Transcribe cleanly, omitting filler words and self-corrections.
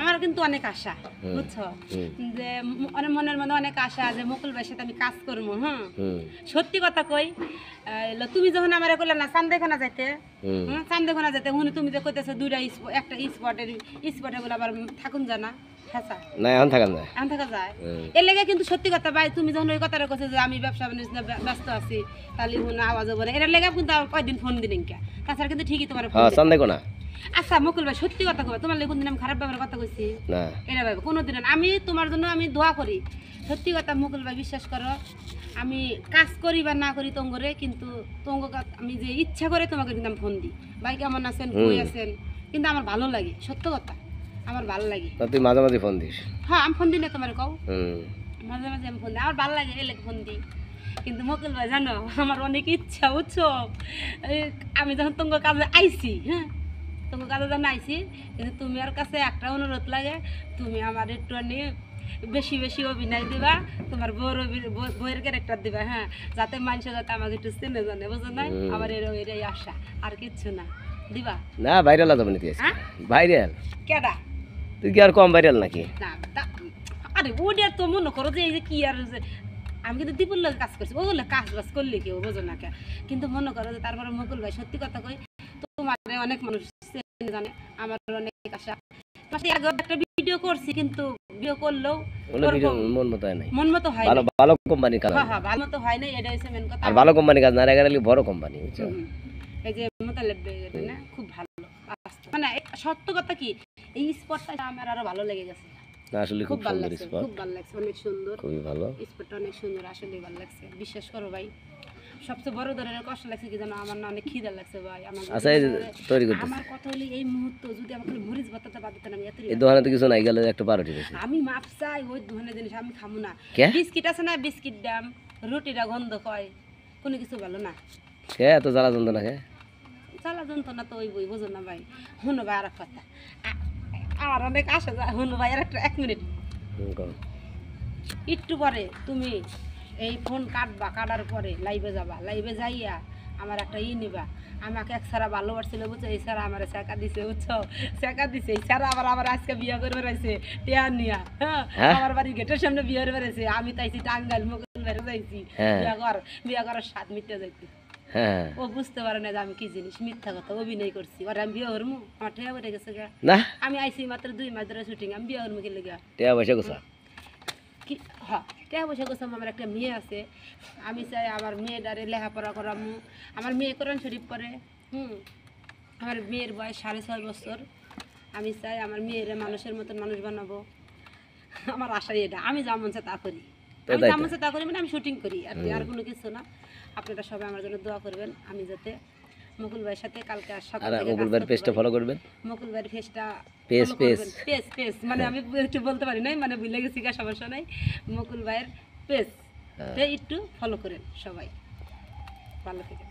আমার কিন্তু অনেক আশা, বুঝছো, যে অনেক মনের মধ্যে অনেক আশা যে মুকুল ভাইয়ের সাথে আমি কাজ করবো। হ্যাঁ, সত্যি কথা কই, তুমি যখন আমার করলে না চান্দেখানা যাইতে, চান্দেখানা যাইতে হুনে তুমি যে কইতেছো দুইটা একটা স্পটে বলে আবার থাকুন জানা এর লেগে কিন্তু সত্যি কথা ভাই, তুমি যখন ওই কথাটা কইছো যে আমি ব্যবসা বাণিজ্য ব্যস্ত আছি, তাহলে হুনে আওয়াজ হবে না, এর লেগে কিন্তু কয়দিন ফোন দিলেন কে, তাছাড়া কিন্তু ঠিকই তোমার চান্দেখানা। আচ্ছা মুকুল ভাই, সত্যি কথা কই, তোমার লেগে কোনদিন আমি খারাপ ব্যাপারে কথা কইছি না? এটা ভাই কোনোদিন আমি তোমার জন্য আমি দোয়া করি। সত্যি কথা মুকুল ভাই, বিশ্বাস করো, আমি কাজ করি বা না করি তোঙ্গরে, কিন্তু তোঙ্গ আমি যে ইচ্ছা করে তোমাকে কিন্তু আমি ফোন দিই, ভাই কেমন আছেন, কই আছেন, কিন্তু আমার ভালো লাগে, সত্য কথা আমার ভালো লাগে। তুই মাঝে মাঝে ফোন দিস? হ্যাঁ, আমি ফোন দিই না তোমার কও, মাঝে মাঝে আমি ফোন দিই, আমার ভালো লাগে এলে ফোন দিই। কিন্তু মুকুল ভাই জানো, আমার অনেক ইচ্ছা, বুঝছো, আমি যখন তোমার কাজে আইছি, হ্যাঁ তোমার কাজে যখন আইছি, কিন্তু তুমি আর কাছে একটা অনুরোধ লাগে, তুমি আমার একটু বেশি বেশি অভিনয় দিবা, তোমার বইয়ের ক্যারেক্টার দিবা, হ্যাঁ, যাতে মানুষ যাতে আমাকে একটু চেনে জানে, বুঝো না, আমার এটাই আশা, আর কিচ্ছু না। দিবা না? ভাইরাল হবে না? ভাইরাল কেডা? তুই কি আর কম ভাইরাল নাকি? না, আরে ওটা তো মনে করো যে এই যে কি আর, আমি কিন্তু দীপুর লোক কাজ করছি, ওগুলো কাজ বাজ করলে কেউ বোঝো না কে, কিন্তু মনে করো যে তারপরে মুকুল ভাই সত্যি কথা কই, তোমার অনেক মানুষ জানে, আমার অনেক আশা। একটা ভিডিও করছি, কিন্তু ভিডিও করলেও মন মতো হয় নাই, মন মতো হয় না, ভালো কোম্পানি কাজ, হ্যাঁ ভালো মতো হয় না, এটাই হচ্ছে মেন কথা। আর ভালো কোম্পানি কাজ না, এগারালি বড় কোম্পানি, বুঝছো, এই যে মোতালেব না, খুব ভালো, মানে সত্য কথা কি, এই স্পটটা আমার আরো ভালো লেগে গেছে আসলে, খুব ভালো লাগছে, খুব ভালো লাগছে, অনেক সুন্দর, খুবই ভালো স্পটটা, অনেক সুন্দর, আসলে ভালো লাগছে, বিশ্বাস করো ভাই। সবচেয়ে বড় ধরনের কষ্ট লাগছে কি জানো, আমার না অনেক খিদা লাগছে ভাই, আমার আমার কথা হলো এই মুহূর্ত যদি আমাকে মরিচ বাতাতে বাতাতে আমি এত এই দোকানে তো কিছু নাই, গেলে একটা পারোটি আমি মাপ চাই, ওই দোকানের জিনিস আমি খামু না। বিস্কিট আছে না, বিস্কিট দাম, রুটিটা গন্ধ কয়, কোনো কিছু ভালো না, কে এত জ্বালা যন্ত্রণা, কে জ্বালা যন্ত্রণা তো ওই বই, বোঝো না ভাই। হুনো ভাই আর কথা, আমার অনেক আশা, হুনো ভাই আর একটা 1 মিনিট, একটু পরে তুমি এই ফোন কাটবা, কাটার পরে লাইভে যাবা, লাইভে যাইয়া আমার একটা নিবা, আমাকে এক সারা ভালোবাসছিল, বুঝছো, এই সারা আমার শেখা দিছে, বুঝছো, শেখা দিছে, এই সারা আবার আজকে বিয়ে করে বেড়াইছে টিয়া নিয়া, হ্যাঁ আমার বাড়ির গেটের সামনে বিয়ে করে বেড়াইছে, আমি তাইছি টাঙ্গাইল মুকুল বেড়ে যাইছি বিয়ে করার স্বাদ মিটতে যাইছি। ও বুঝতে পারে না যে আমি কি জিনিস, মিথ্যা কথা অভিনয় করছি, আর আমি বিয়ে হরমু, আমার টিয়া বেড়ে গেছে না, আমি আইছি মাত্র 2 মাস ধরে শুটিং, আমি বিয়ে হরমু কি লেগে টিয়া বসে গেছে কি? হ্যাঁ, টিয়া বসে গেছে, আমার একটা মেয়ে আছে, আমি চাই আমার মেয়েটারে লেখাপড়া করামু, আমার মেয়ে কোরআন শরীফ পড়ে, আমার মেয়ের বয়স 6.5 বছর, আমি চাই আমার মেয়ের মানুষের মতন মানুষ বানাবো, আমার আশাই এটা, আমি যা মন চাই তা করি, আমি যা মন চাই তা করি, মানে আমি শুটিং করি, আর কোনো কিছু না। আপনারা সবাই আমার জন্য দোয়া করবেন, আমি যাতে মুকুল ভাইয়ের সাথে কালকে মুকুল ভাইয়ের পেজটা ফলো করবেন, মুকুল ভাইয়ের পেজটা পেজ মানে আমি একটু বলতে পারি নাই, মানে ভুলে গেছি, সমস্যা নাই, মুকুল ভাইয়ের পেজ একটু ফলো করেন সবাই, ভালো থেকে।